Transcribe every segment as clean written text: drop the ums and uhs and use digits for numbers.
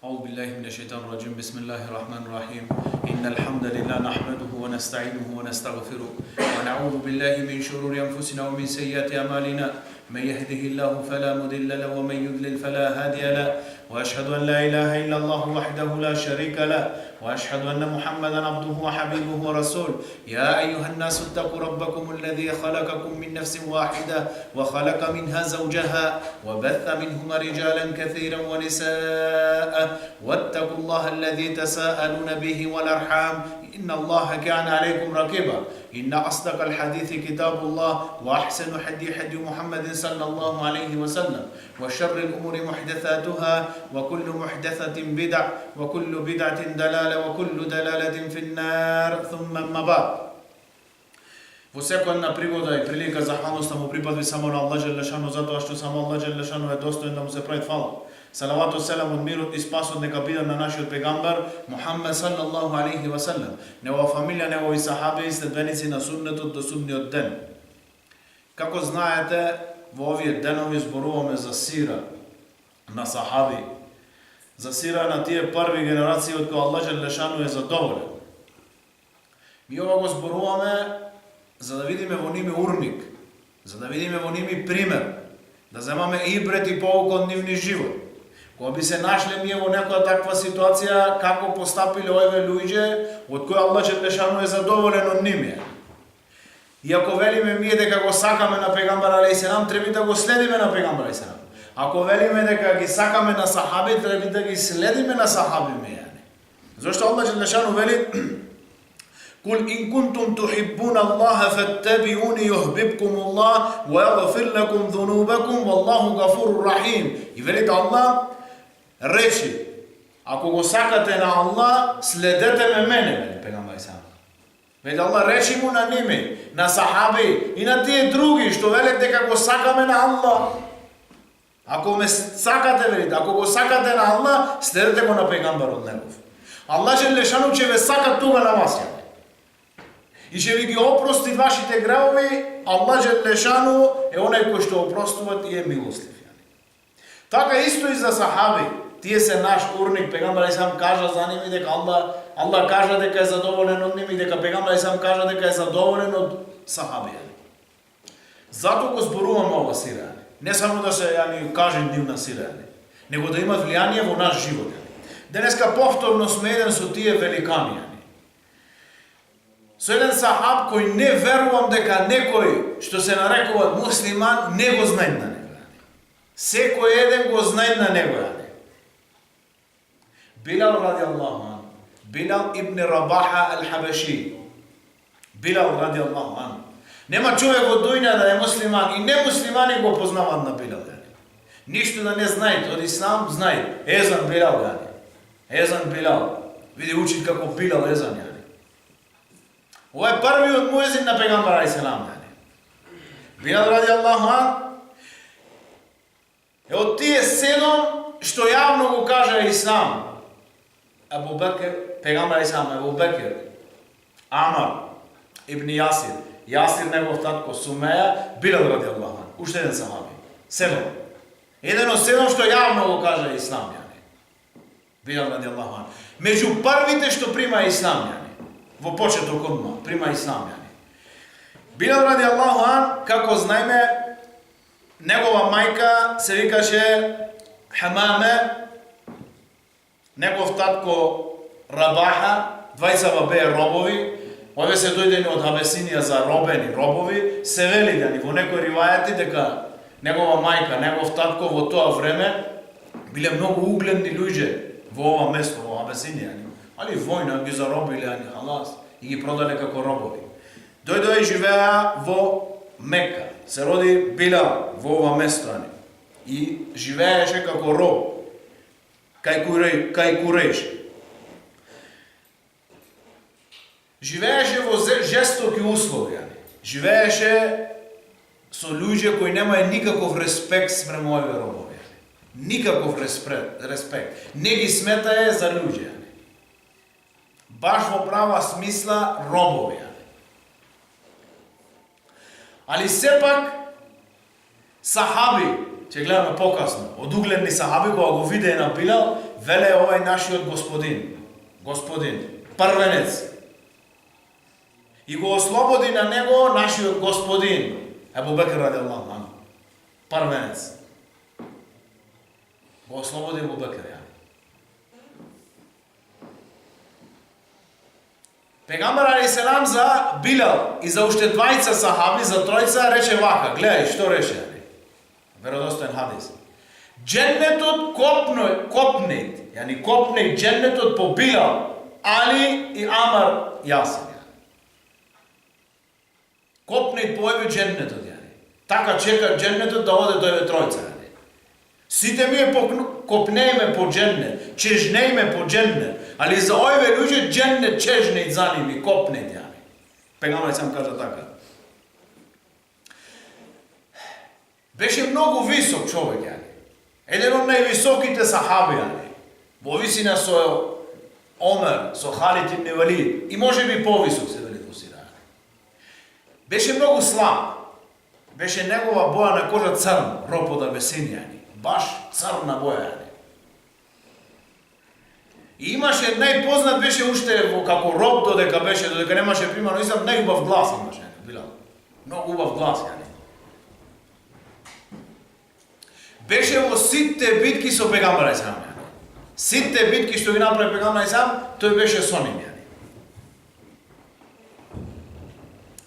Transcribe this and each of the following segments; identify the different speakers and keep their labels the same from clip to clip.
Speaker 1: أعوذ بالله من الشيطان الرجيم بسم الله الرحمن الرحيم إن الحمد لله نحمده ونستعينه ونستغفره ونعوذ بالله من شرور أنفسنا ومن سيئات أعمالنا من يهده الله فلا مضل له ومن يضلل فلا هادي له وأشهد أن لا إله إلا الله وحده لا شريك له وأشهد أن محمدا عبده وحبيبه ورسوله يا أيها الناس اتقوا ربكم الذي خلقكم من نفس واحدة وخلق منها زوجها وبث منهما رجالا كثيرا ونساء واتقوا الله الذي تساءلون به والأرحام إن الله كان عليكم رقيبا إن أصدق الحديث كتاب الله وأحسن حدي محمد صلى الله عليه وسلم وشر الأمور محدثاتها وكل محدثة بدع وكل بدعة دلالة وكل دلالة في النار ثم أما بعد. Во секоја една пригода и прилика захвалноста му припадви само на Аллах Джелешану, затоа што само Аллах Джелешану е достоен да му се прави фала. Салавату селам од мирот и спасот нека биде на нашиот пегамбар Мухаммед саллаллаху алейхи ва саллам, негова фамилија, негови сахаби и следбеници на суднетот до судниот ден. Како знаете, во овие денови зборуваме за сира на сахаби, за сира на тие први генерации од кои Аллах Джелешану е задоволен. Ми ова го зборуваме за да видиме во ними урник, за да видиме во ними пример, да земаме ибрет и поука од нивни живот. Кога би се нашле ние во некоја таква ситуација, како постапиле овие луѓе, од кои Аллах Джелешану е задоволен од ними. И ако велиме ние дека го сакаме на пегамбар алейхиселам, треба да го следиме на пегамбар алейхиселам. Ако велиме дека ги сакаме на сахаби, треба да ги следиме на сахабиме. Зошто Аллах Джелешану вели: قل إن كنتم تحبون الله فاتبعوني يحببكم الله ويغفر لكم ذنوبكم والله غفور رحيم. И велите Аллах, речи, ако го сакате на Аллах, следете ме мене, вели пегамбар сам. Вели Аллах, речи му на ними, на сахаби и на тие други што велат дека го сакаме на Аллах. Ако ме сакате, велите, ако го сакате на Аллах, следете го на пегамбарот негов. Аллах Джелешану ќе ве сака туга на вас. И ќе ви ги опрости вашите гревови. Аллах Джелешану е онај кој што опростува и е милостив. Така исто и за сахаби. Тие се наш урник. Пегамбар сам кажа за ними дека Аллах кажа дека е задоволен од ними, дека пегамбар сам кажа дека е задоволен од сахаби. Затоа го зборуваме ова сира. Не само да се каже нивна сира, него да има влијание во наш живот. Денеска повторно сме еден со тие великани. Со еден сахаб кој не верувам дека некој што се нарекува муслиман не го знае на него. Секој еден го знае на него. Билал ради Аллаху ан, Билал ибн Рабаха ал-Хабаши. Билал ради Аллаху ан. Нема човек во дуња да е муслиман и немуслимани го познаваат на Билал. Ништо да не знаат од ислам, знаат. Езан Билал. Езан Билал. Види учи како Билал езан. Ова е првиот муезин на пегамбар алейхиселам. Билал ради Аллаху ан е од тие 7 што јавно го кажа ислам. Абу Бекр, пегамбар алейхиселам, Абу Бекр, Амар ибн Јасир, Јасир негов татко, Сумеја, Билал ради Аллаху ан. Уште еден сахаби. 7. Еден од 7 што јавно го кажа ислам. Билал ради Аллаху ан. Меѓу првите што прима ислам. Во почеток одма прима ислам. Билал ради Аллаху ан, како знаеме, негова мајка се викаше Хамаме, негов татко Рабаха, двајцава беа робови. Овие се дојдени од Абесинија за робени робови. Се вели дани во некои ривајати дека негова мајка, негов татко во тоа време биле многу угледни луѓе во ова место, во Абесинија. Али војна ги заробиле халас и ги продале како робови. Дојдоа и живеа во Мека. Се роди Билал во ова место и живееше како роб кај Курейш. Живееше во жестоки услови. Живееше со луѓе кои немаја никаков респект спрема овие робови. Никаков респект. Не ги сметае за луѓе. Баш во права смисла робови. Али сепак сахаби ќе гледаме покасно, од угледни сахаби кога го видее на Билал, веле овај нашиот господин, првенец. И го ослободи на него нашиот господин, Ебу Бекр радијаллаху анху, првенец. Го ослободи Ебу Бекр, Пегамбар алейхиселам за Билал и за уште двајца сахаби, за тројца, рече вака, гледај што рече. Веродостоен хадис. Дженнетот копне дженнетот по Билал, Али и Амар Јасир. Копне по еве дженнетот, така чека дженнетот да оде до еве тројца. Сите ние копнееме по дженнет, чежнееме по дженнет, али за овие луѓе дженнет чежнејт за ними, копнејт. Пегамбар сам кажа така. Беше многу висок човек, еден од највисоките сахаби, во висина со Омер, со Халид ибн Валид, и може би повисок се вели во сира. Беше многу слаб, беше негова боја на кожа црн, ропода бесинја, баш црна боја. И имаше најпознат беше уште како роб додека немаше примано ислам, најубав глас имаше, Билал. Многу убав глас, Беше во сите битки со Пегамбар алейхиселам. Сите битки што ги направи Пегамбар алейхиселам, тој беше со ним.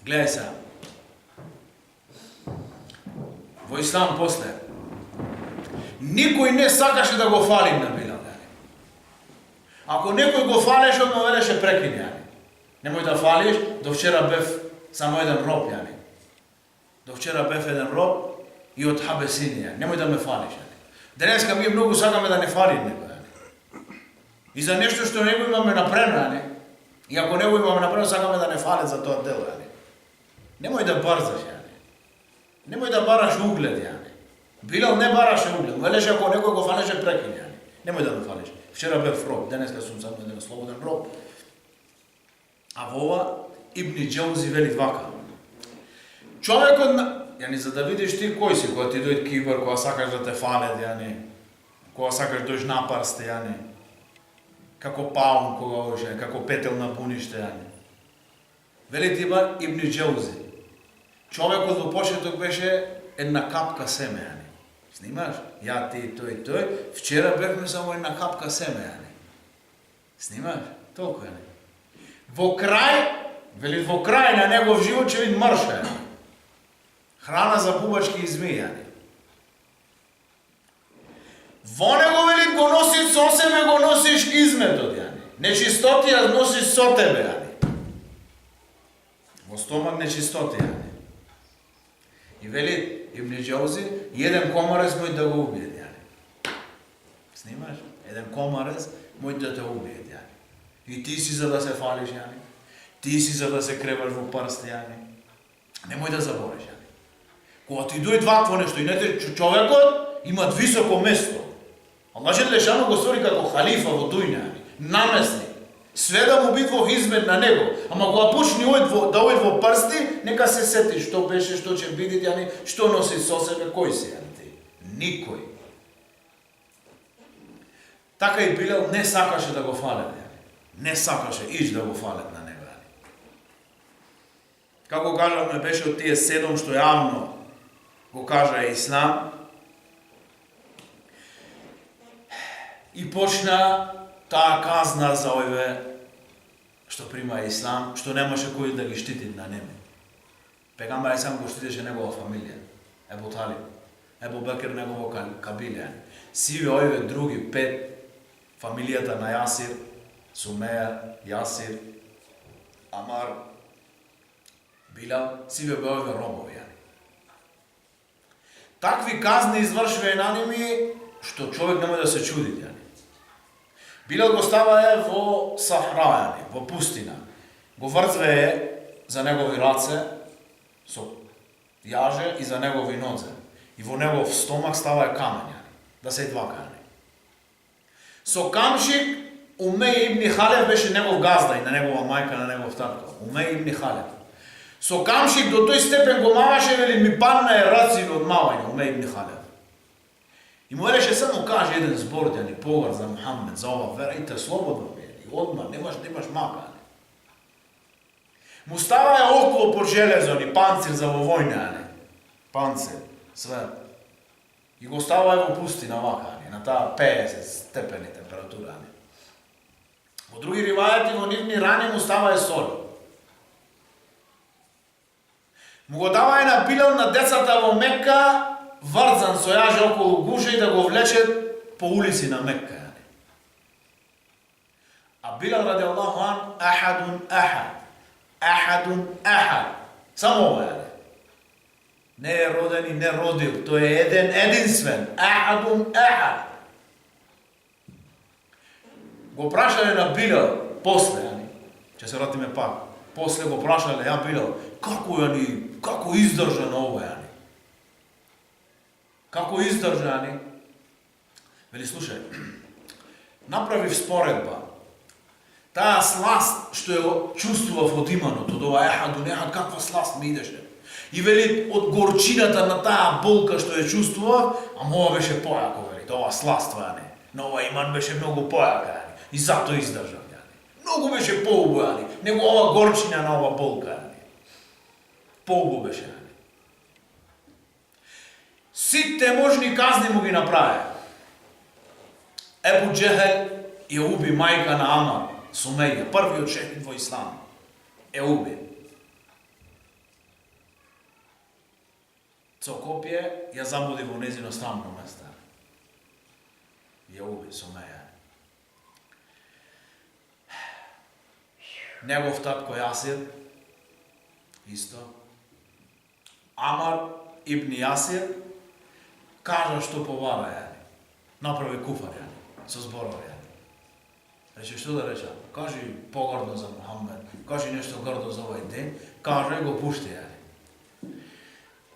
Speaker 1: Гледај се. Во ислам после никој не сакаше да го фали на Билал. Ако некој го фалеше, одма велеше прекини. Немој да фалиш, до вчера бев само еден роб. До вчера бев еден роб и од Хабесинија. Немој да ме фалиш. Денеска ми многу сакаме да не фали некој. И за нешто што не го имаме напрено, и ако не го имаме напрено, сакаме да не фалят за тоа дело. Немој да барзаш. Немој да бараш углед. Билал не бараше углед. Велеше ако некој го фалеше прекини. Немој да ме фалиш. Вчера бев роб, денеска сум само еден слободен роб. А во ова Ибн Џаузи вели вака. Човекот, за да видиш ти кој си, кога ти дојде кибар, кога сакаш да те фалет, кога сакаш дојдеш напарсте, како паун, кога оше, како петел на буниште, Вели ти Ибн Џаузи. Човекот во почеток беше една капка семе, Снимаш? Ја, ти, тој. Вчера бевме само една капка семе, Снимаш? Толку, Во крај на негов живот ќе вид мрша, Храна за бубачки и змии, Во него, вели, го носиш со себе, го носиш изметот, Нечистотија носиш со тебе, Во стомак нечистотија, И вели Ибн Џаузи, еден комарец мој да го убие, Снимаш? Еден комарец мој да те убие, И ти си за да се фалиш, Ти си за да се креваш во прсти, Немој да забориш, Кога ти дојде вакво нешто, и човекот имат високо место. Аллах Желешану го створи како халифа во дуња, наместник. Све да му бит во хизмет на него. Ама кога почни да ојд во прсти, нека се сети што беше, што ќе биде, што носи со себе, кој си, Никој. Така и Билал не сакаше да го фалет. Не сакаше иш да го фалет на него. Како кажавме, беше од тие 7 што јавно го кажа Ислам. И почна таа казна за овие што прима Ислам, што немаше кој да ги штити на небе. Пегамбар сам го штитеше негова фамилија, Ебу Талиб, Ебу Бекр негово кабиле. Сиве овие други 5, фамилијата на Јасир, Сумеја, Јасир, Амар, Билал, сиве овие робови. Такви казни извршваја на ними, што човек не може да се чуди. Билал го ставае во сахра, во пустина. Го врзвае за негови раце со јаже и за негови нозе. И во негов стомак ставае камења, да се двака. Со камшик Умеј ибн Халев беше негов газда и на негова мајка, на негов татко. Умеј ибн Халев. Со камшик до тој степен го маваше, вели ми падна е раци од мавање, Умеј ибн Халев. И му велеше само каже еден збор, да ни погар за Мухамед, за ова вера, и те слободно вери, одма, немаш мака. Му става е окло по железо, ни панцир за во војна, не? Панцир, све. И го става е во пустина вака, не? На таа 50 степени температура, не? Во други ривајати, во нивни рани му става е соль. Му го дава е на Билал на децата во Мекка, врзан со јаже околу гуша и да го влече по улици на Мекка. А Билал ради Аллаху ан, ахадун ахад. Ахадун ахад. Само ова е. Не е роден и не родил. Тој е единствен. Ахадун ахад. Го прашале на Билал после, ќе се вратиме пак. После го прашале, ја Билал, како издржа на ова, Како издржа, Вели, слушај, направив споредба. Таа сласт што ја чувствував од иманото, од ова ехаду, каква сласт ми идеше. И вели, од горчината на таа болка што ја чувствував, ама ова беше појако, вели, ова сласт, на ова иман беше многу појака, и затоа издржав, Многу беше поубо, него ова горчина на ова болка, Поубо беше, Сите можни казни му ги направи. Ебу Джехел ја уби мајка на Амар, Сумеја, првиот шехид во ислам. Уби. Со копие ја забуди во незино стамно место. Ја уби Сумеја. Негов татко Јасир, исто. Амар ибн Јасир, кажа што повара, направи куфар, со зборови. Рече, што да реча? Кажи погордо за Мухамед, кажи нешто гордо за овој ден, кажа и го пушти,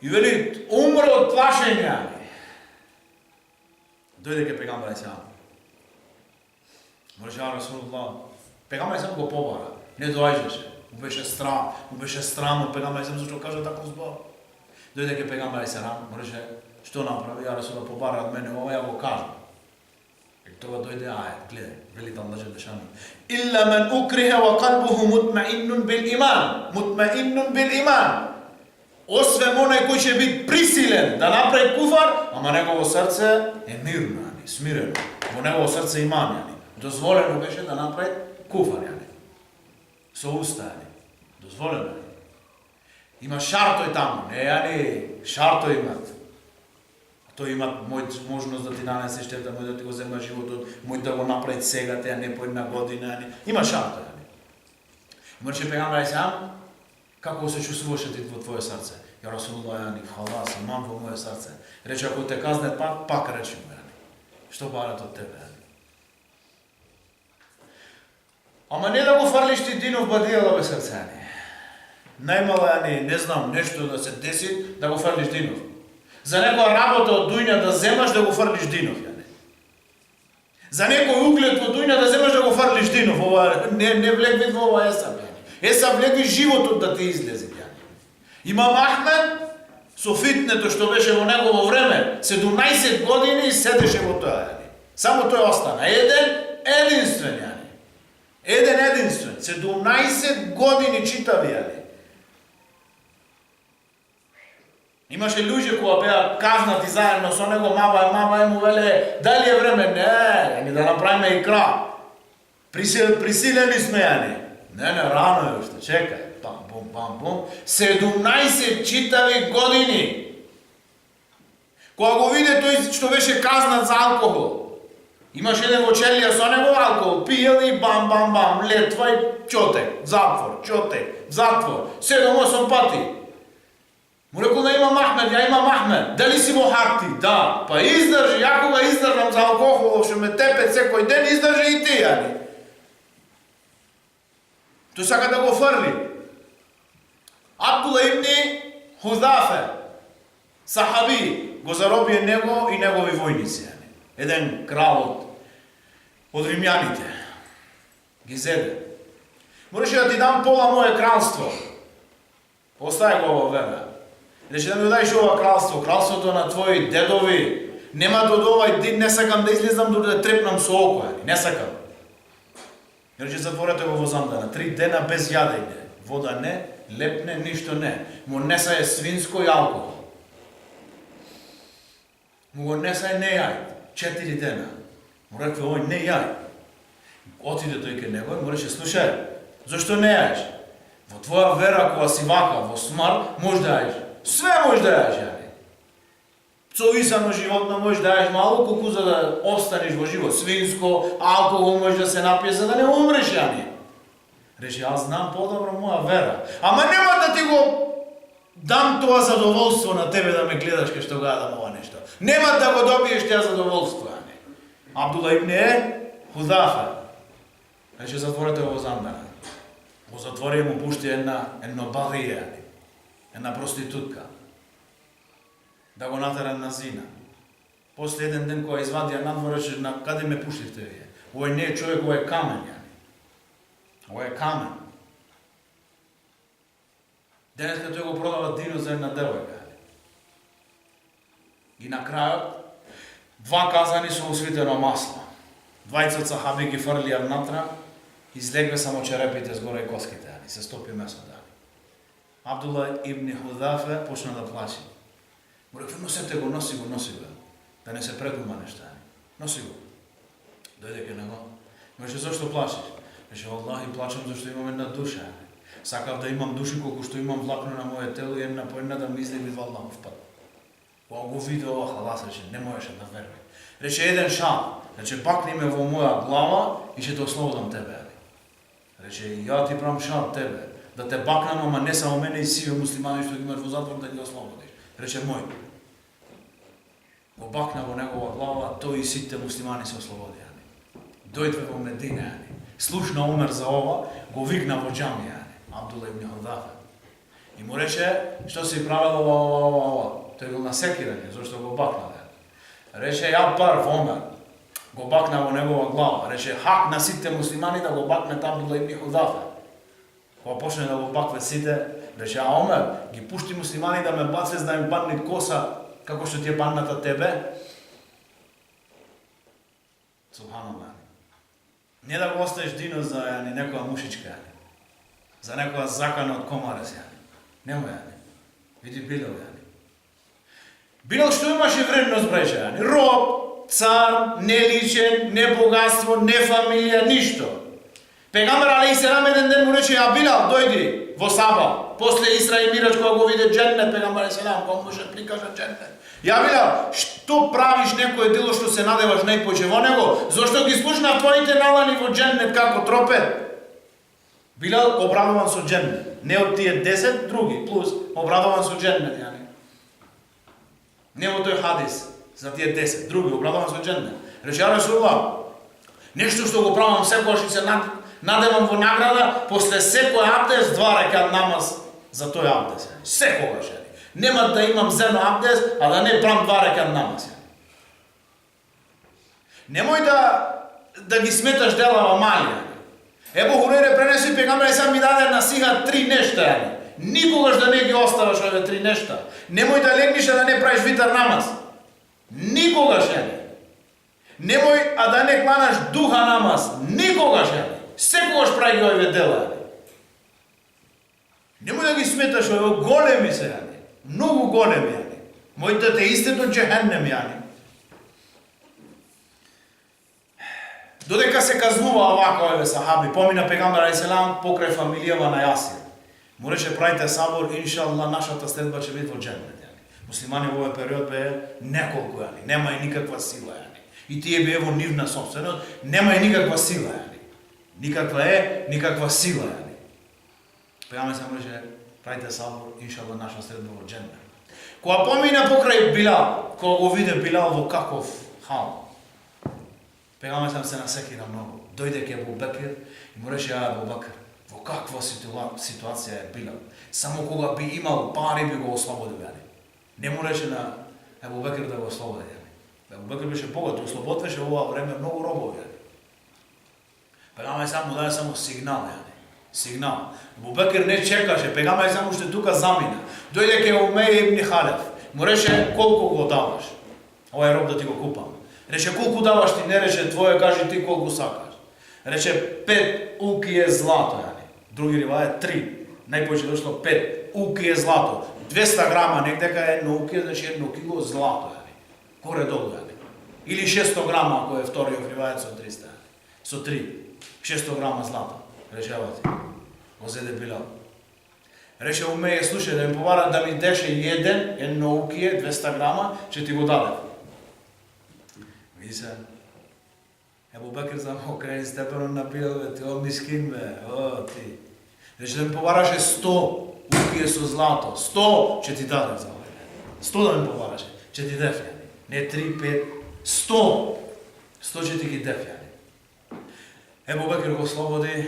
Speaker 1: И вели, умре од плашење, Дојде ке пегамбар Исам. Може, ја Расулуллах, пегамбар Исам го побара, не доаѓаше, му беше страм од пегамбар Исам, зашто кажа таков збор. Дојде ке пегамбар Исам, може, што направи, ја Расулуллах побара од мене ова, ја го кажа. И тоа дојде ајет, гледај, вели Аллах џеле шану. Илла мен укриха ва калбуху мутмаиннун бил иман. Освен оној кој ќе бит присилен да направи куфар, ама негово срце е мирно, смирено. Во негово срце иман, дозволено беше да направи куфар, со уста, дозволено. Има шартој таму, шартој имат. Тој имат можност да ти нанесе штета, мој да ти го зема животот, мој да го направи сега, теја не по една година, има шартој. Може пегамбар Исам, како се чувствуваше ти во твое срце? Ја Расулуллах, халас, имам во моје срце. Рече, ако те казнат пак речи му, што барат од тебе? Ама не да го фрлиш ти динов бадијала без срце. Најмало, не знам, нешто да се деси, да го фрлиш динов. За некоја работа од дуња да земаш, да го фрлиш динов. За некој углед во дуња да земаш, да го фрлиш динов. Ова не влегви во ова Есав. Есав влегви животот да ти излези. Имам Ахмед, со фитнето што беше во негово време, 17 години седеше во тоа. Само тој остана. Единствен. 17 години читави. Имаше луѓе кои беа казнати заедно со него, мава му веле, дали е време? Не, да направиме икра. Присилени сме, Не, рано е уште, чекај. Бам. 17 читави години. Кога го виде тој што беше казнат за алкохол, имаше еден во челија со него алкохол, пиел и бам, летва и чотек, затвор, 7-8 пати. Му рекол на Имам Ахмед, ја Имам Ахмед, дали си во хак ти? Да, па издржи, ја кога издржам за алкохол, што ме тепе секој ден, издржи и ти, Тој сака да го фрли. Абдула ибни Хузафе, сахаби, го заробие него и негови војници. Еден крал од римјаните. Ги зеде. Можеше да ти дам пола моје кралство. Остави го ова време. Рече да ми дајш ова кралство, кралството на твои дедови, Нема од овај ден, не сакам да излезам дури да трепнам со око, не сакам. Рече, затворете го во замдана, 3 дена без јадење, вода не, лепне, ништо не. Му неса е свинско и алкохол. Му го неса е не јај, 4 дена. Му рекве, ој не јај. Отиде тој ке него и му рече, слушај, зашто не јаеш? Во твоја вера, кога си вака, во смрт, можеш да јаеш. Све можеш да јаеш, јани. Цовисано животно можеш да јаеш малку колку за да останеш во живот. Свинско, алкохол можеш да се напиеш за да не умреш, јани. Рече, аз знам подобро моја вера. Ама нема да ти го дам тоа задоволство на тебе да ме гледаш кај што гледам ова нешто. Нема да го добиеш таа задоволство, јани. Абдула ибн Худзафа. Рече, затворете го во замдана. Во затворие му пушти едно багија, една проститутка. Да го натера на зина. После еден ден кога извадија надвор, рече, на каде ме пуштивте вие? Овој не е човек, овој е камен, јани. Овој е камен. Денеска тој го продава дино за една девојка. И на крајот, 2 казани со освитено масло. 2 сахаби ги фрлија внатра, излегле само черепите згоре и коските, и се стопи месо да. Абдула ибн Худзафа почна да плаче. Му рекла, носете го, носи го, да не се предума нешта. Носи го. Дојде ке него. Му рече, зашто плачеш? Рече, Аллах, плачам зашто имам една душа. Сакав да имам души колку што имам влакно на моје тело и една по една да ми излеви во Аллахов пат. Кога го види ова халас, рече, не можеше да верува. Рече, еден шал. Рече, бакни ме во моја глава и ќе те ослободам тебе. Рече, ја ти правам шал тебе, да те бакнам, ама не само мене и сиве муслимани што ги имаш во затвор да ги ослободиш. Рече, мој. Го бакна во негова глава, тој и сите муслимани се ослободи. Дојде во Медина, слушна умер за ова, го викна во џамија, Абдула ибн Худзафа. И му рече, што си правил ова. Тој бил насекиран, зашто го бакна. Рече, ја прв Омер, го бакна во негова глава. Рече, хак на сите муслимани да го бакне Абдула ибн Худзафа. Кога почне да го бакве сите, рече, а Омер, ги пушти муслимани да ме баци за да им падне коса, како што ти е падната тебе. Субханаллах. Не да го оставиш дино за некоја мушичка, за некоја закана од комарес, немој, види Билал, Билал што имаше вредност, бреше, роб, цар, не личен, не богатство, не фамилија, ништо. Пегамбер алейхиселам еден ден му рече, а Билал, дојди во Саба, после Исра и Мираџ, кога го виде џеннет, Пегамбер алейхиселам, кога може прикажа џеннет. Ја Билал, што правиш некое дело што се надеваш најпоќе во него? Зошто ги слушна твоите налани во џеннет како тропет? Билал обрадован со џеннет. Не од тие 10, други, плюс обрадован со џеннет, Не во тој хадис за тие 10, други обрадован со џеннет. Рече, ја Расулуллах, нешто што го правам секогаш и се надевам во награда, после секој абдес 2 рекат намаз за тој абдес. Секогаш, Нема да имам зено абдес, а да не правам 2 рекат намаз. Немој да ги сметаш делава мали. Ебу Хурейре пренеси Пегамбер сам ми даде насиха 3 нешта. Никогаш да не ги оставаш овие 3 нешта. Немој да легнеш да не правиш витар намаз. Никогаш Немој да не кланаш духа намаз. Никогаш Секогаш прави овие дела. Немој да ги сметаш овие големи се. Многу големи, Моите те истето џехеннем, Додека се казнува овака овие сахаби, помина Пегамбер алейхиселам покрај фамилијава на Јасир. Му рече, правите сабор, иншаллах, нашата следба ќе биде во џеннет, Муслимани во овој период бе неколку, Нема и никаква сила, И тие бе во нивна собственост, нема и никаква сила, Никаква сила, Пегамбер сам рече, правите сабор, иншаллах, наша следба во џеннет. Кога помина покрај Билал, кога го виде Билал во каков хал, Пегамбер сам се насекира многу. Дојде ке Абу Бекир и му рече, Абу Бекир, во каква ситуација е Билал? Само кога би имал пари би го ослободил, Не му рече на Абу Бекир да го ослободи, Абу Бекир беше богат, ослободвеше во ова време многу робови, Пегамбер сам му даде само сигнал. Абу Бекир не чекаше, Пегамбер само уште тука замина. Дојде ке Умеј ибн Халеф, му рече, колку го даваш? Ovaj роб да ти го купам. Рече, колку даваш ти? Не рече, твое, кажи ти колку сакаш. Рече, 5 укije злато, Други риваје 3. Најповеќе дошло 5 укije злато. 200 грама, некдека е едно укije, значи 1 кило злато, Коре долу, Или 600 грама, ако е вториот ривајец со 300, Со 3. 600 грама злато. Речевате. Го зеде Билал. Рече, умее, слушај, да ми повара да ми деше едно укije, 200 грама, ќе ти го даде. Види се, Ебу Бекр само окрени степено на Билал, ти о мискин, ти. Рече, да ми повараше 100 укije со злато. 100 ќе ти даде за овој. 100 да ми повараше, ќе ти дефе. Не 3, 5, 100. 100 ќе ти ги дефе. Ебу Бекр го слободи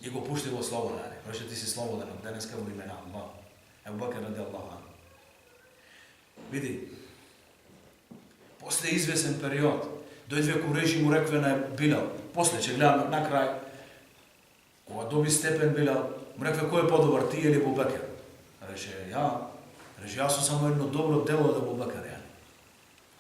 Speaker 1: и го пушти во слобода. Рече, ти си слободен од денеска во име на Аллах. Ебу Бекр ради Аллах. Види, после извесен период, дојде Курейши му рекве на Билал. После ќе гледаме на крај, кога доби степен Билал, му рекве кој е подобар, ти или Ебу Бекр? Рече, јас сум само едно добро дело од Ебу Бекр.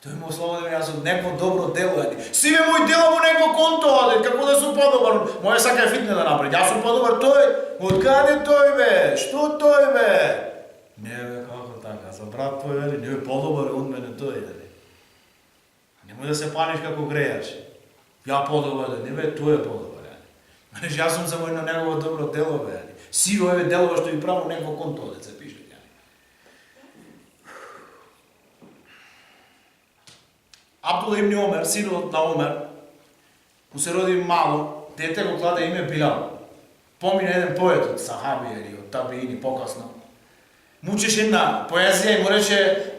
Speaker 1: Тој му слободи, јас сум некој добро дело. Сиве мој дело во некој конто, како да сум подобар. Моја сака е фитне да напред. Јас сум подобар, тој. Откаде тој бе? Што тој бе? Не бе, како така? За брат твој, не бе подобар од мене тој. Немој да се паниш како грејаш. Ја подобар, не бе, тој е подобар. Јас сум само едно негово добро дело, бе. Сиве овие делова што ги правам некој конто, да се пише. Абдула ибн Омер, синот на Омер, му се роди мало, дете го кладе име Билал. Помине еден поет од сахаби или од табиини покасно. Му учеше една поезија и му рече: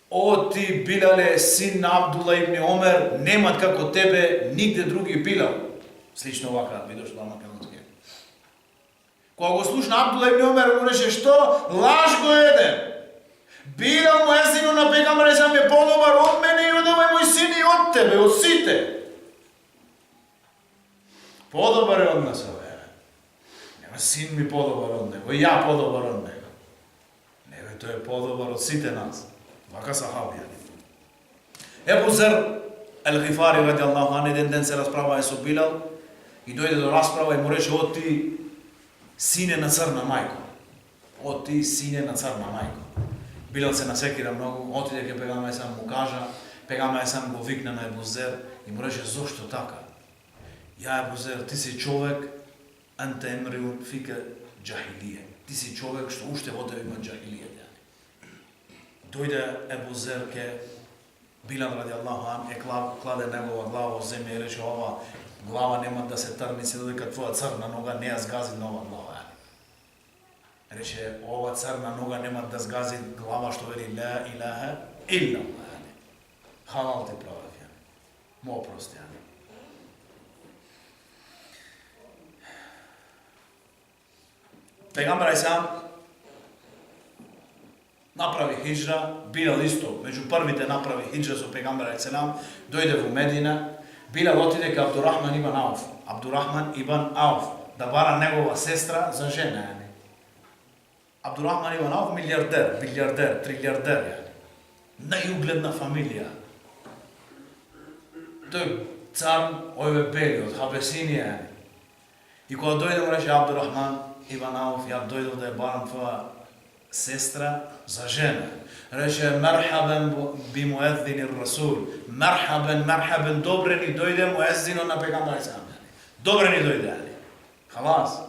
Speaker 1: "О ти Билале, син на Абдула ибн Омер, немат како тебе нигде други Билал." Слично вака би дошло на македонски. Кога го слушна Абдула ибн Омер, му рече: "Што? Лаж го еден. Билал муезинот на пегамбер сам е подобар од мене и од овој мој син и од тебе, од сите. Подобар е од нас овој. Нема син ми подобар од него, и ја подобар од него. Не бе, тој е подобар од сите нас." Вака сахабија. Ебу Зер Ел-Гифари ради Аллаху ан еден ден се расправа со Билал и дојде до расправа и му рече: "О ти сине на црна мајко. О ти сине на црна мајко." Билал се насекира многу, отиде ке Пегамбер сам му кажа, Пегамбер сам го викна на Ебу Зер и му рече: "Зошто така? Ја Ебу Зер, ти си човек, анте емриун фика џахилија. Ти си човек што уште во тебе има џахилија." Дојде Ебу Зер ке Билал ради Аллаху ан, кладе негова глава во земја и рече: "Ова глава нема да се трни се додека твоја црна нога не ја згази на ова глава." Рече: "Ова црна нога нема да згази глава што вели ла илаха илла Аллах." Халал те прават, му опрости. Пегамбер сам направи хиджра, Билал исто, меѓу првите направи хиджра со Пегамбер селам, дојде во Медина, Билал отиде кај Абдурахман ибн Ауф. Абдурахман ибн Ауф да бара негова сестра за жена. Абдурахман ибн Ауф милиардер, трилиардер. Најугледна фамилија. Тој цар, овој бели од Хабесинија. И кога дојде му рече: "Абдурахман ибн Ауф, ја дојдов да ја барам твоја сестра за жена." Рече: "Мерхабен би муеззин расул." Мерхабен, добре ни дојде муеззинот на Пегамбер сам. Добре ни дојде. Халас.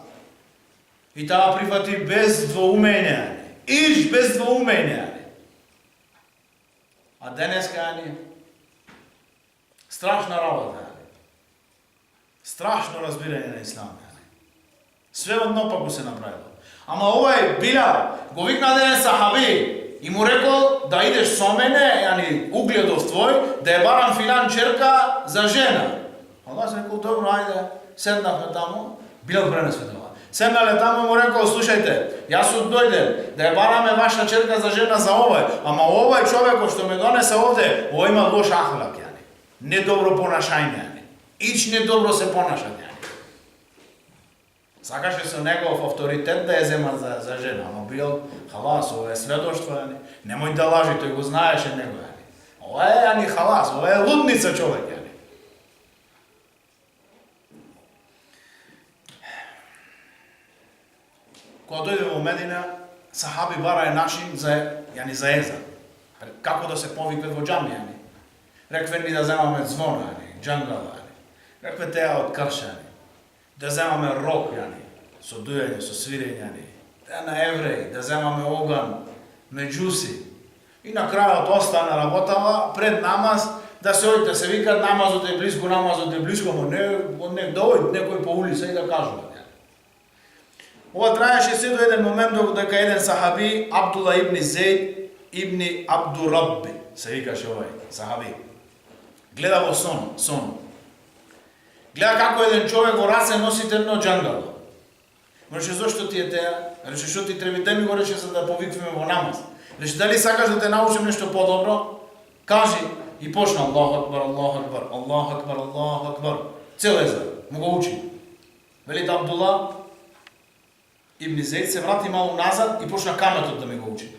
Speaker 1: И таа прифати без двоумење. Без двоумење. А денеска страшна работа. Страшно разбирање на ислам. Све однапак го се направило. Ама овој Билал го викна еден сахаби и му рекол: "Да идеш со мене, угледов твој, да ја барам филан черка за жена." Allah се рекол: "Добро, ајде." Седнахме таму, Билал пренесе тоа. Седнале таму и му рекол: "Слушајте, јас сум дојден да ја бараме ваша черка за жена за овој, ама овој човекот што ме донесе овде, овој има лош ахлак, недобро понашање, ич недобро се понашање." Сакаше со негов авторитет да ја земат за жена, ама бил халас, ова е сведоштво, немој да лажи, тој го знаеше него. Ова е халас, ова е лудница човек. Кога дојде во Медина, сахаби бараја начин за езан. Како да се повикват во џамија. Рекве ни да земаме звона, джангала. Рекве теа од крша. Да земаме рок, со дујање, со свирење. Теа на евреи, да земаме оган, меđуси. И на крајот остана работава пред намаз, да се ојде, да се викат намазот е близко, но не дојд некој по улица и да кажува. Ова траеше се до еден момент додека еден сахаби, Абдула ибн Зейд ибн Абдурабби, се викаше овај сахаби. Гледа во сон. Гледа како еден човек во раце носи едно џангало. Рече, зошто ти е теа? Рече, што ти треба да ми го рече за да повикваме во намаз. Рече, дали сакаш да те научам нешто подобро? Кажи. И почна Аллаху акбар, Аллаху акбар, Аллаху акбар, Аллаху акбар. Цел езан, му го учи. Велит Абдула ибн Зейд се врати малку назад и почна каметот да ми го учи.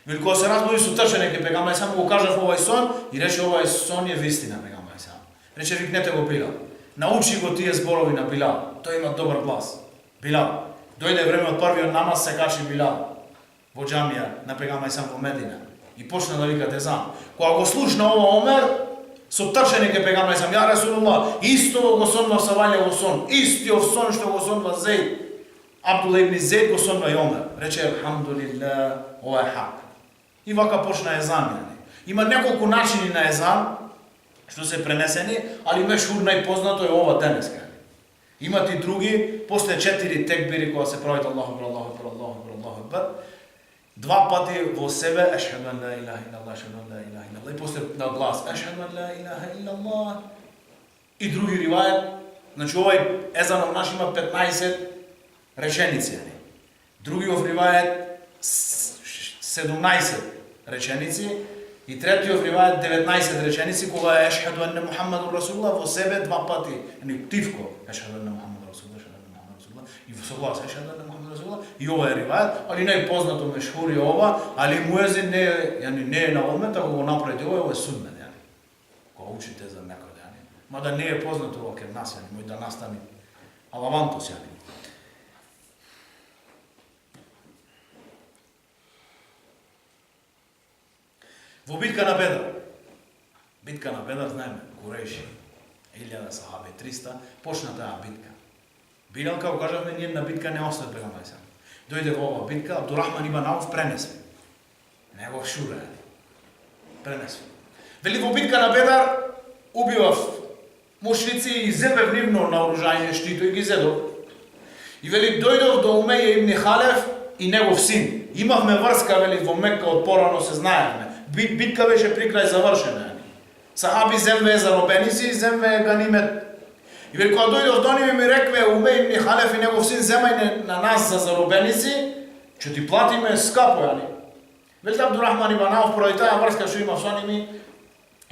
Speaker 1: Вели кога се разбуди со трчање ке пегамај сам го кажав овај сон и рече овај сон е вистина пегамај сам. Рече викнете го Билал. Научи го тие зборови на Билал. Тој има добар глас. Билал. Дојде време од првиот намаз се качи Билал во џамија на пегамај сам во Медина и почна да вика езан. Кога го слушна ова Омер, со трчање ке пегамај сам, ја Расулуллах, исто го сонва Саваља во сон, истиот сон што го сонва Зейд. Абдула ибн Зейд го сонва и Омер. Рече, алхамдулилlah, ова е хак. И вака почна езан. Има неколку начини на езан, што се пренесени, али мешхур најпознато е ова денеска. Имат и други, после 4 текбири, кога се правите Аллаху акбар, Аллаху акбар, Аллаху акбар, Аллаху акбар, 2 пати во себе, ашхаду ан ла илаха илlallah, ашхаду ан ла илаха илlallah, и после на глас, ашхаду ан ла илаха илlallah, и други ривајат. Значи, овај езанов наш има 15 реченици. Другиот ривајат 17 реченици и третиот ривајат 19 реченици, кога е ашхаду анна Мухаммадур Расулуллах во себе 2 пати, тивко, ашхаду анна Мухаммадур Расулуллах, ашхаду анна Мухаммадур Расулуллах, и во соглас ашхаду анна Мухаммадур Расулуллах, и ова е ривајат, али најпознато мешхур е ова, али муезин не е на одмет, ако го направите ова е суннет, кога учите за некој, мада не е познато ова кај нас, мој да настани алавантос, Во битка на Бедар, знаеме, Курейши, 1000 сахаби, 300, почна таа битка. Билал, како кажавме, ниједна битка не остави пегамај сам. Дојде во ова битка, Абдурахман ибн Ауф пренесе. Него шура, пренесе. Вели, во битка на Бедар, убивав мушрици и земев нивно наоружање штито и ги зедов. И вели, дојдов до Умеја ибн Халеф и негов син. Имавме врска, вели, во Мекка од порано се знаевме. Битка беше при крај завршена. Сахаби земве заробеници, земве ганимет. И вели, кога дојдов до ниве ми рекве Умеј ибн Халеф и негов син, земај на нас за заробеници, ќе ти платиме скапо, Вели, Абдурахман ибн Ауф, поради таа врска што има со ними,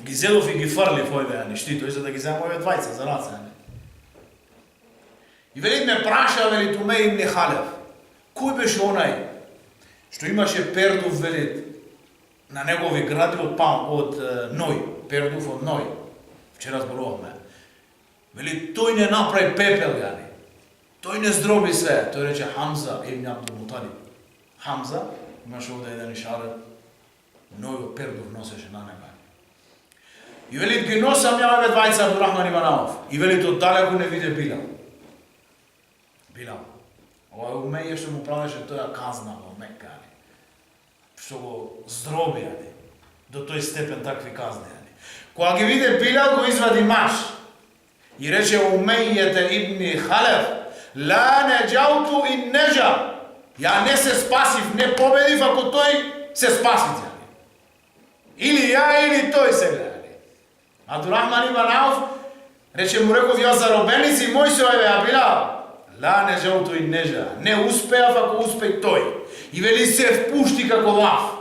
Speaker 1: ги зедов и ги фрлив овие штитови, за да ги земам овие двајца за раца. И вели, ме праша, вели, Умеј ибн Халеф, кој беше онај што имаше пердув, вели, на негови гради од Ној, пердув од Ној. Вчера зборувавме. Вели, тој не направи пепел, тој не здроби све. Тој рече Хамза ибн Абдул Муталиб. Хамза, имаше овде еден ишарет, Ној од пердув носеше на неба. И вели, ги носам ја овие двајца Абдурахман ибн Ауф. И вели, од далеку не виде Билал. Билал. Ова Умеја што му правеше тоја казна во Мекка. Што го здроби, до тој степен такви казни. Кога ги виде Билал, го извади маш и рече Умејете ибн Халеф, ла неджауту и неджа. Ја не се спасив, не победив, ако тој се спаси. Или ја, или тој сега. Абдурахман ибн Ауф рече му реков, ја заробеници мој се ове, Билал. Ла неджауту и неджа. Не успеав, ако успеј тој. И вели, се впушти како лав.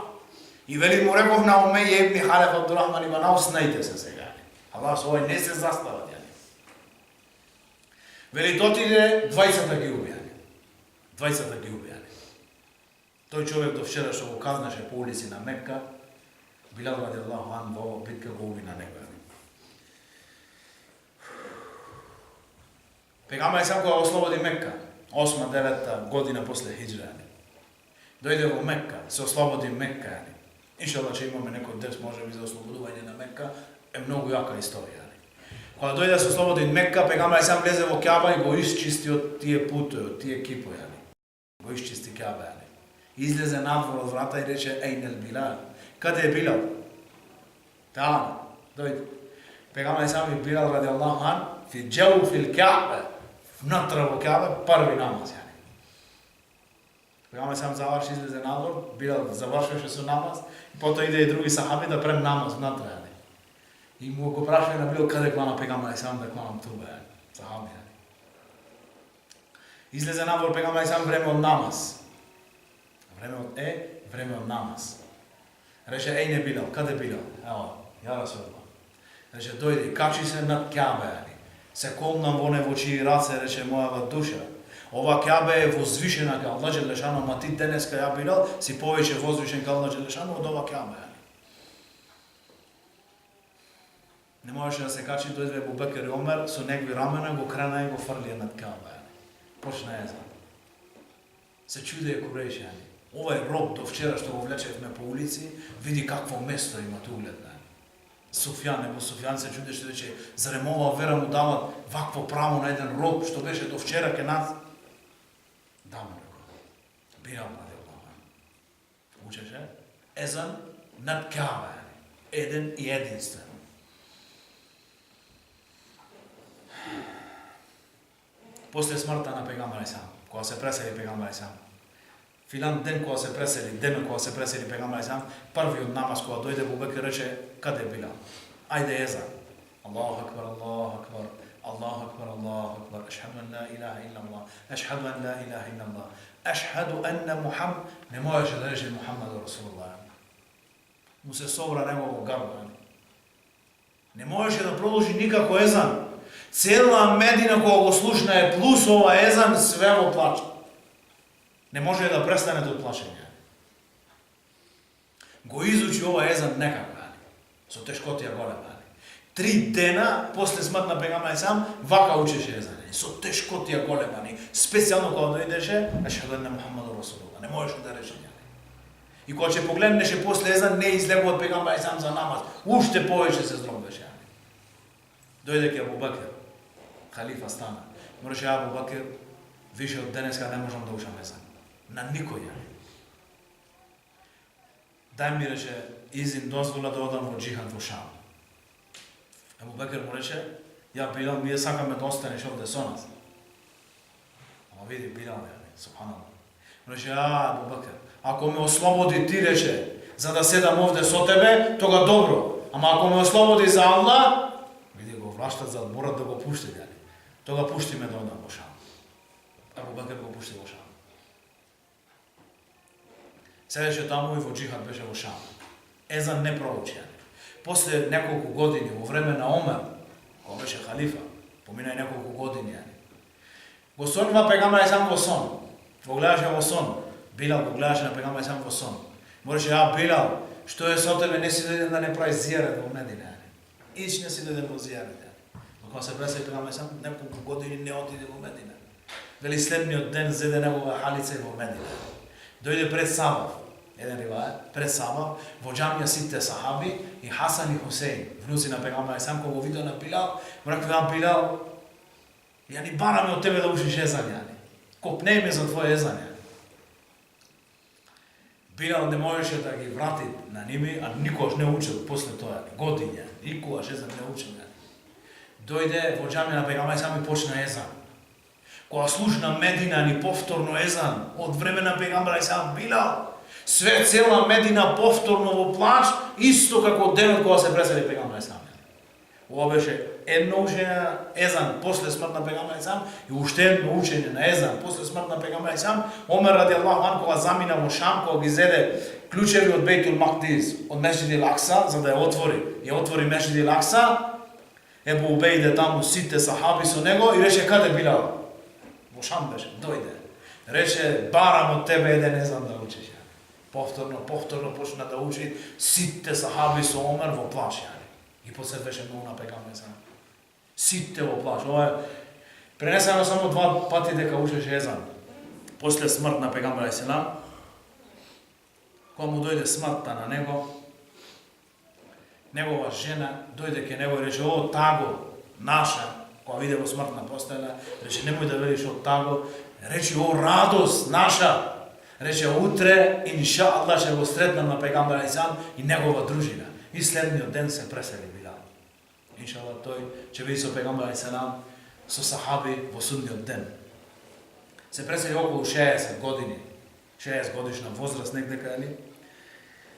Speaker 1: И вели, му реков на Умеја ибн Халеф, Абдурахман ибн Ауф, снајте се сега. Аллах, овој не се застават. Вели дотиде, двајцата ги убијани. Двајцата ги убијани. Тој човек до вчера што го казнаше по улици на Мекка, Билал радијаллаху ан во оваа битка го уби на него. Пегамбер сам кога ослободи Мекка, 8-9 година после хиџра, дојде во Мекка, се ослободи Мекка. Иншаллах ќе имаме некој дерс можеби за ослободување на Мекка, е многу јака историја. Кога дојде да се ослободи Мекка, пегамбер сам влезе во Каба и го исчисти од тие путови, од тие кипови. Го исчисти Каба. Излезе надвор од врата и рече: "Ейнел Билал?" Каде е Билал? Таа, дојде. Пегамбер сам и Билал радијаллаху ан фи џауфил Каба, внатре во Каба, први намаз. Пегамбер сам заврши, излезе надвор, Билал завршуваше со намаз, и потоа иде и други сахаби да прем намаз внатре. И му го прашаја на Билал каде клана пегамбер сам да кланам туба. Сахаби. Излезе надвор пегамбер сам време од намаз. Време од намаз. Рече: "Ејне Билал, каде Билал?" Ево, ја Расулуллах. Рече: "Дојди, качи се над Каба. Се колнам во него чии раце, рече мојава душа. Ова Каба е возвишена кај Аллах џелешану, ама ти денеска ја Билал си повеќе возвишен кај Аллах џелешану од ова Каба." Не можеше да се качи, дојде Абу Бекер и Омер со негови рамена, го крена и го фрлија над Каба. Почна езан. Се чудеја Курейши. Овај роб до вчера што го влечевме по улици, види какво место има ту углед. Суфјан, Ебу Суфјан се чудеше, рече: "Зарем ова вера му дават вакво право на еден роб што беше до вчера ке нас?" Да, му рекол. Билал радијаллаху ан. Учеше езан над Каба, еден и единствен. После смртта на пегамбер сам, кога се пресели пегамбер сам, филан ден кога се пресели, денот кога се пресели пегамбер сам, првиот намаз кога дојде Абу Бекер рече: "Каде е Билал? Ајде езан. Аллаху акбар, Аллаху акбар, Аллаху акбар, Аллаху акбар, ашхаду ан ла илаха илlallah, ашхаду ан ла илаха илlallah, ашхаду анна Мухаммад." Не можеше да рече Мухаммад Расулуллах. Му се собра негово грб. Не можеше да продолжи никако езан. Цела Медина кога го слушна е плюс ова езан, све во плач. Не може да престане од плачење. Го изучи ова езан некако, со тешкотија голема. 3 дена после смрт на пегамбер сам, вака учеше езан, со тешкотија голема. Специјално кога дојдеше, ашхаду анна Мухаммадур Расулуллах. Не можеше да рече. И кога ќе погледнеше после езан, не излегува од пегамбер сам за намаз, уште повеќе се зробеше. Дојде ке Абу Бекер, халифа стана. Му рече: "Абу Бекер, више од денеска не можам да учам езан. На никој. Дај ми, рече, изин дозвола да одам во џихад во Шам." Абу Бекер му рече: "Ја Билал, ние сакаме да останеш овде со нас." Ама види Билал, субханаллах. Му рече: "Абу Бекер, ако ме ослободи ти, рече, за да седам овде со тебе, тога добро. Ама ако ме ослободи за Аллах, види го враштат за борат да го пушти, тога пушти ме да одам во Шам." Абу Бекер го пушти во Шам. Седеше таму и во џихад беше во Шам. Езан не проучи. После неколку години, во време на Омер, кога беше халифа, помина и неколку години, го сонува пегамбер сам во сон. Го гледаше во сон. Билал го гледаше на пегамбер сам во сон. Му рече: "А Билал, што е со тебе, не си дојден да не прави зијарет во Медина?" Ич не си дојден во зијарет. Кога се пресели пегамбер сам, неколку години не отиде во Медина. Вели следниот ден зеде негова халица и во Медина. Дојде пред Сабав, еден ривајат, пред Сабав, во џамија сите сахаби и Хасан и Хусейн, внуци на пегамбер сам, кога го видеа на Билал, му рекол: "Билал, ја ни бараме од тебе да учиш езан, копнеј ме за твој езан." Билал не можеше да ги врати на ними, а никош не учил после тоа, години, никогаш езан не учил. Дојде во џамија на пегамбер сам и почна езан. Кога слушна Медина ни повторно езан, од време на пегамбер сам Билал, све цела Медина повторно во плач, исто како денот кога се пресели пегамбер сам. Ова беше едно учење езан после смрт на пегамбер сам и уште едно учење на езан после смрт на пегамбер сам. Омер радијаллаху ан кога замина во Шам, кога ги зеде клучеви од Бейтул Макдис, од Месџид ел Акса, за да ја отвори Месџид ел Акса, Ебу Убейде таму сите сахаби со него и рече каде Билал? Во Шам беше, дојде. Рече барам од тебе еден езан да учиш. Повторно почна да учи сите сахаби со Омер во плаш. И после беше многу на пегамбер сам. Сите во плаш. Ова е пренесено само 2 пати дека учеше езан. После смрт на пегамбер селам, кога му дојде смртта на него, негова жена дојде ке него и рече: "О, таго наша", кога виде во смртна постела, рече: "Немој да велиш од таго", рече: "О, радост наша", рече: "Утре инша Аллах ќе го сретнам на пегамбер Исам и негова дружина." И следниот ден се пресели Билал. Инша Аллах тој ќе биде со пегамбер Исам со сахаби во судниот ден. Се пресели околу 60 години, 60 годишна возраст некаде али.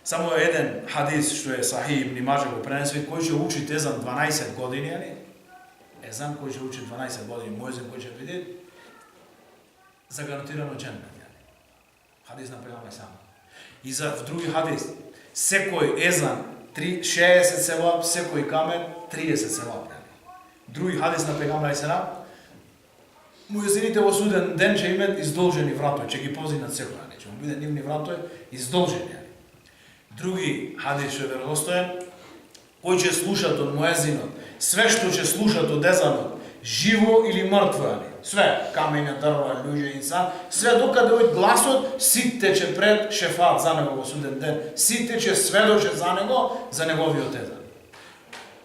Speaker 1: Само еден хадис што е Сахих ибн Маџа го пренесува, кој ќе учи езан 12 години, али? Езан кој ќе учи 12 години, муезин кој ќе биде загарантирано џеннет, али? Хадис на пегамбер сам. И за в други хадис, секој езан 60 севап, секој камет 30 севап, али? Други хадис на пегамбер сам, муезините во суден ден ќе имат издолжени вратови, ќе ги позинат секој, али? Ќе му биде нивни вратови издолжени. Други хадис што е веродостоен, кој ќе слушат од муезинот, све што ќе слушат од езанот, живо или мртво, али? Све, камења, дрва, луѓе, инсан, све докаде ој гласот, сите ќе пред шефат за него во суден ден, сите ќе сведочат за него, за неговиот езан.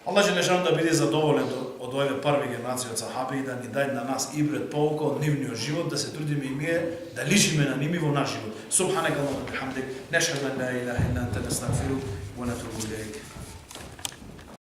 Speaker 1: Аллах желешан да биде задоволен од овие први генерации од сахаби и да ни даде на нас ибрет поука од нивниот живот, да се трудиме и ние да личиме на ними во наш живот. Субханакаллахумма ва бихамдик, нешхаду ан ла илаха илля анта, настагфирук ва натубу илейк.